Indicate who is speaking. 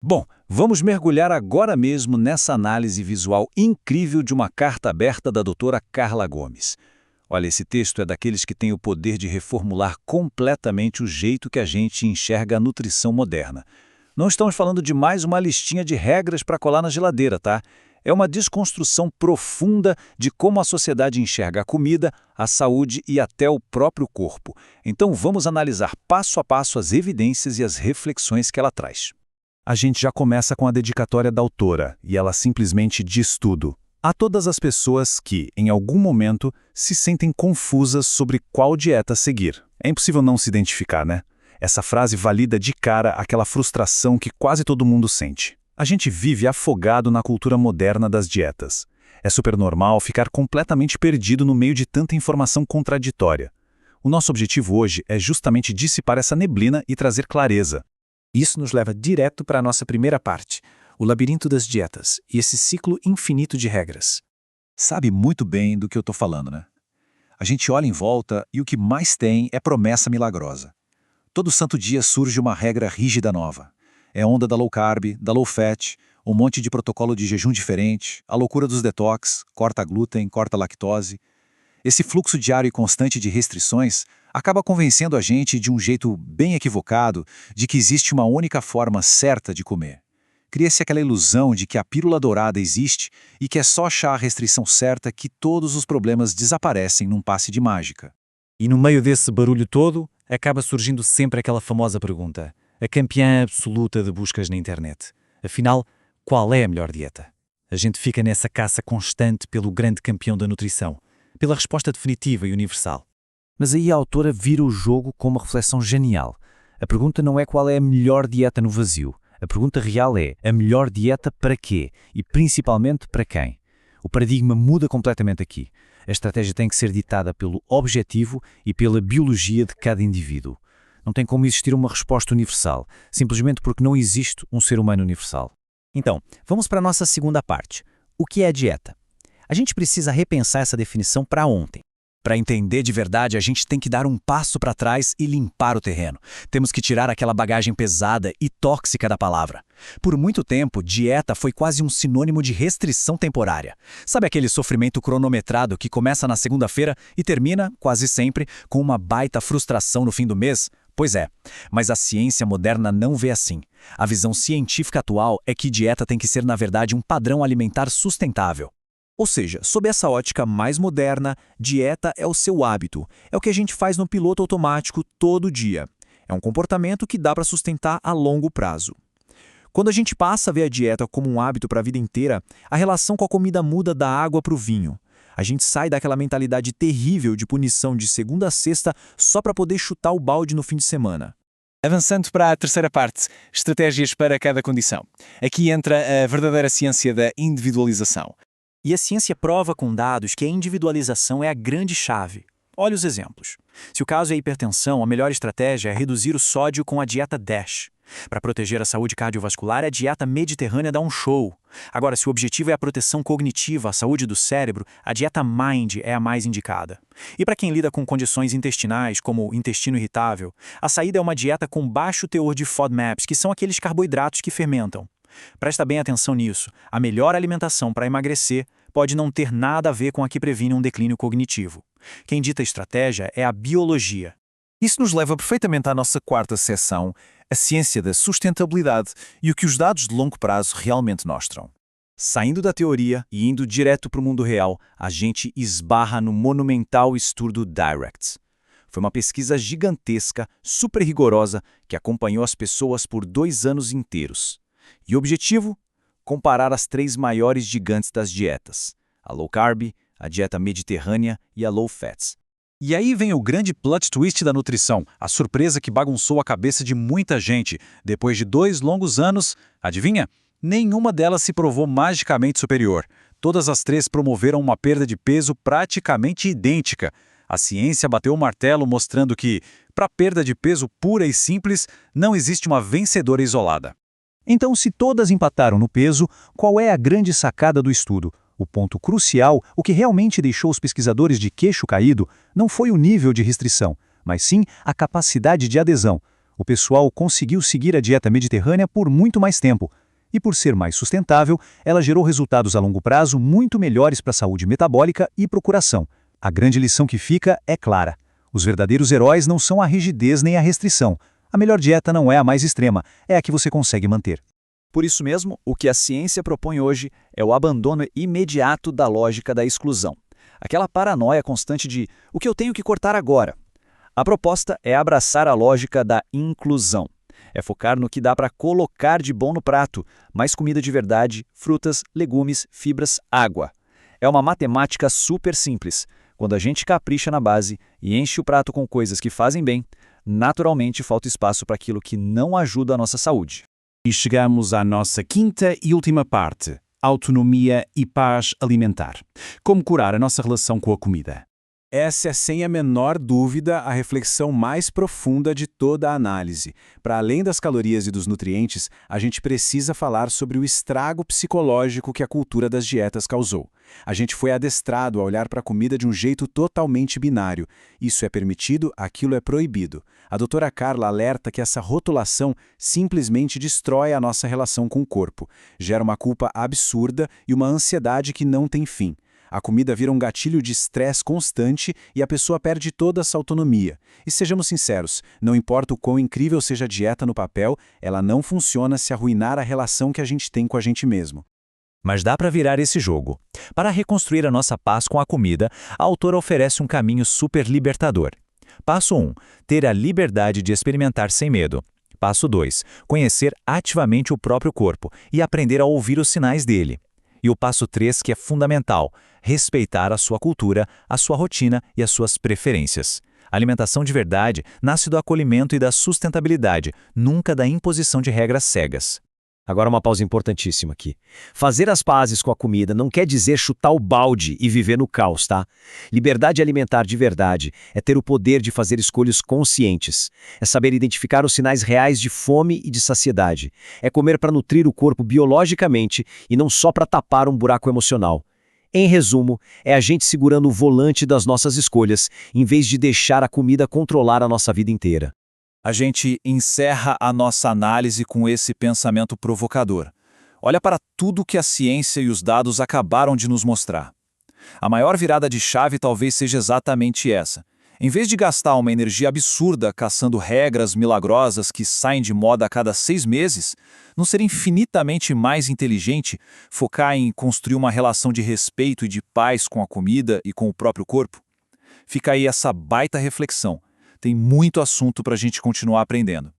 Speaker 1: Bom, vamos mergulhar agora mesmo nessa análise visual incrível de uma carta aberta da doutora Carla Gomes. Olha, esse texto é daqueles que tem o poder de reformular completamente o jeito que a gente enxerga a nutrição moderna. Não estamos falando de mais uma listinha de regras para colar na geladeira, tá? É uma desconstrução profunda de como a sociedade enxerga a comida, a saúde e até o próprio corpo. Então vamos analisar passo a passo as evidências e as reflexões que ela traz. A gente já começa com a dedicatória da autora, e ela simplesmente diz tudo. A todas as pessoas que, em algum momento, se sentem confusas sobre qual dieta seguir. É impossível não se identificar, né? Essa frase valida de cara aquela frustração que quase todo mundo sente. A gente vive afogado na cultura moderna das dietas. É super normal ficar completamente perdido no meio de tanta informação contraditória. O nosso objetivo hoje é justamente dissipar essa neblina e trazer clareza.
Speaker 2: Isso nos leva direto para a nossa primeira parte, o labirinto das dietas e esse ciclo infinito de regras.
Speaker 1: Sabe muito bem do que eu estou falando, né? A gente olha em volta e o que mais tem é promessa milagrosa. Todo santo dia surge uma regra rígida nova. É onda da low carb, da low fat, um monte de protocolo de jejum diferente, a loucura dos detox, corta glúten, corta lactose. Esse fluxo diário e constante de restrições acaba convencendo a gente de um jeito bem equivocado de que existe uma única forma certa de comer. Cria-se aquela ilusão de que a pílula dourada existe e que é só achar a restrição certa que todos os problemas desaparecem num passe de mágica.
Speaker 2: E no meio desse barulho todo, acaba surgindo sempre aquela famosa pergunta, a campeã absoluta de buscas na internet. Afinal, qual é a melhor dieta? A gente fica nessa caça constante pelo grande campeão da nutrição, pela resposta definitiva e universal. Mas aí a autora vira o jogo com uma reflexão genial. A pergunta não é qual é a melhor dieta no vazio. A pergunta real é a melhor dieta para quê? E principalmente para quem? O paradigma muda completamente aqui. A estratégia tem que ser ditada pelo objetivo e pela biologia de cada indivíduo. Não tem como existir uma resposta universal, simplesmente porque não existe um ser humano universal. Então, vamos para a nossa segunda parte. O que é a dieta? A gente precisa repensar essa definição para ontem. Para entender de verdade, a gente tem que dar um passo para trás e limpar o terreno. Temos que tirar aquela bagagem pesada e tóxica da palavra. Por muito tempo, dieta foi quase um sinônimo de restrição temporária. Sabe aquele sofrimento cronometrado que começa na segunda-feira e termina, quase sempre, com uma baita frustração no fim do mês? Pois é, mas a ciência moderna não vê assim. A visão científica atual é que dieta tem que ser, na verdade, um padrão alimentar sustentável. Ou seja, sob essa ótica mais moderna, dieta é o seu hábito. É o que a gente faz no piloto automático todo dia. É um comportamento que dá para sustentar a longo prazo. Quando a gente passa a ver a dieta como um hábito para a vida inteira, a relação com a comida muda da água para o vinho. A gente sai daquela mentalidade terrível de punição de segunda a sexta só para poder chutar o balde no fim de semana. Avançando para a terceira parte, estratégias para cada condição. Aqui entra a verdadeira ciência da individualização. E a ciência prova com dados que a individualização é a grande chave. Olha os exemplos. Se o caso é hipertensão, a melhor estratégia é reduzir o sódio com a dieta DASH. Para proteger a saúde cardiovascular, a dieta mediterrânea dá um show. Agora, se o objetivo é a proteção cognitiva, a saúde do cérebro, a dieta MIND é a mais indicada. E para quem lida com condições intestinais, como intestino irritável, a saída é uma dieta com baixo teor de FODMAPs, que são aqueles carboidratos que fermentam. Presta bem atenção nisso. A melhor alimentação para emagrecer pode não ter nada a ver com a que previne um declínio cognitivo. Quem dita a estratégia é a biologia. Isso nos leva perfeitamente à nossa quarta seção, a ciência da sustentabilidade e o que os dados de longo prazo realmente mostram. Saindo da teoria e indo direto para o mundo real, a gente esbarra no monumental estudo DIRECT. Foi uma pesquisa gigantesca, super rigorosa, que acompanhou as pessoas por 2 anos inteiros. E o objetivo? Comparar as 3 maiores gigantes das dietas: a low carb, a dieta mediterrânea e a low fat. E aí vem o grande plot twist da nutrição, a surpresa que bagunçou a cabeça de muita gente. Depois de 2 longos anos, adivinha? Nenhuma delas se provou magicamente superior. Todas as 3 promoveram uma perda de peso praticamente idêntica. A ciência bateu o martelo mostrando que, para perda de peso pura e simples, não existe uma vencedora isolada. Então, se todas empataram no peso, qual é a grande sacada do estudo? O ponto crucial, o que realmente deixou os pesquisadores de queixo caído, não foi o nível de restrição, mas sim a capacidade de adesão.
Speaker 1: O pessoal conseguiu seguir a dieta mediterrânea por muito mais tempo. E por ser mais sustentável, ela gerou resultados a longo prazo muito melhores para a saúde metabólica e para o coração. A grande lição que fica é clara. Os verdadeiros heróis não são a rigidez nem a restrição. A melhor dieta não é a mais extrema, é a que você consegue manter.
Speaker 3: Por isso mesmo, o que a ciência propõe hoje é o abandono imediato da lógica da exclusão. Aquela paranoia constante de o que eu tenho que cortar agora. A proposta é abraçar a lógica da inclusão. É focar no que dá para colocar de bom no prato, mais comida de verdade, frutas, legumes, fibras, água. É uma matemática super simples. Quando a gente capricha na base e enche o prato com coisas que fazem bem, naturalmente falta espaço para aquilo que não ajuda a nossa saúde.
Speaker 4: E chegamos à nossa quinta e última parte, autonomia e paz alimentar. Como curar a nossa relação com a comida?
Speaker 5: Essa é, sem a menor dúvida, a reflexão mais profunda de toda a análise. Para além das calorias e dos nutrientes, a gente precisa falar sobre o estrago psicológico que a cultura das dietas causou. A gente foi adestrado a olhar para a comida de um jeito totalmente binário. Isso é permitido, aquilo é proibido. A doutora Carla alerta que essa rotulação simplesmente destrói a nossa relação com o corpo. Gera uma culpa absurda e uma ansiedade que não tem fim. A comida vira um gatilho de estresse constante e a pessoa perde toda essa autonomia. E sejamos sinceros, não importa o quão incrível seja a dieta no papel, ela não funciona se arruinar a relação que a gente tem com a gente mesmo.
Speaker 1: Mas dá para virar esse jogo. Para reconstruir a nossa paz com a comida, a autora oferece um caminho super libertador. Passo 1. Ter a liberdade de experimentar sem medo. Passo 2. Conhecer ativamente o próprio corpo e aprender a ouvir os sinais dele. E o passo 3, que é fundamental, respeitar a sua cultura, a sua rotina e as suas preferências. A alimentação de verdade nasce do acolhimento e da sustentabilidade, nunca da imposição de regras cegas.
Speaker 6: Agora uma pausa importantíssima aqui. Fazer as pazes com a comida não quer dizer chutar o balde e viver no caos, tá? Liberdade alimentar de verdade é ter o poder de fazer escolhas conscientes. É saber identificar os sinais reais de fome e de saciedade. É comer para nutrir o corpo biologicamente e não só para tapar um buraco emocional. Em resumo, é a gente segurando o volante das nossas escolhas, em vez de deixar a comida controlar a nossa vida inteira.
Speaker 1: A gente encerra a nossa análise com esse pensamento provocador. Olha para tudo que a ciência e os dados acabaram de nos mostrar. A maior virada de chave talvez seja exatamente essa. Em vez de gastar uma energia absurda caçando regras milagrosas que saem de moda a cada 6 meses, não seria infinitamente mais inteligente focar em construir uma relação de respeito e de paz com a comida e com o próprio corpo? Fica aí essa baita reflexão. Tem muito assunto para a gente continuar aprendendo.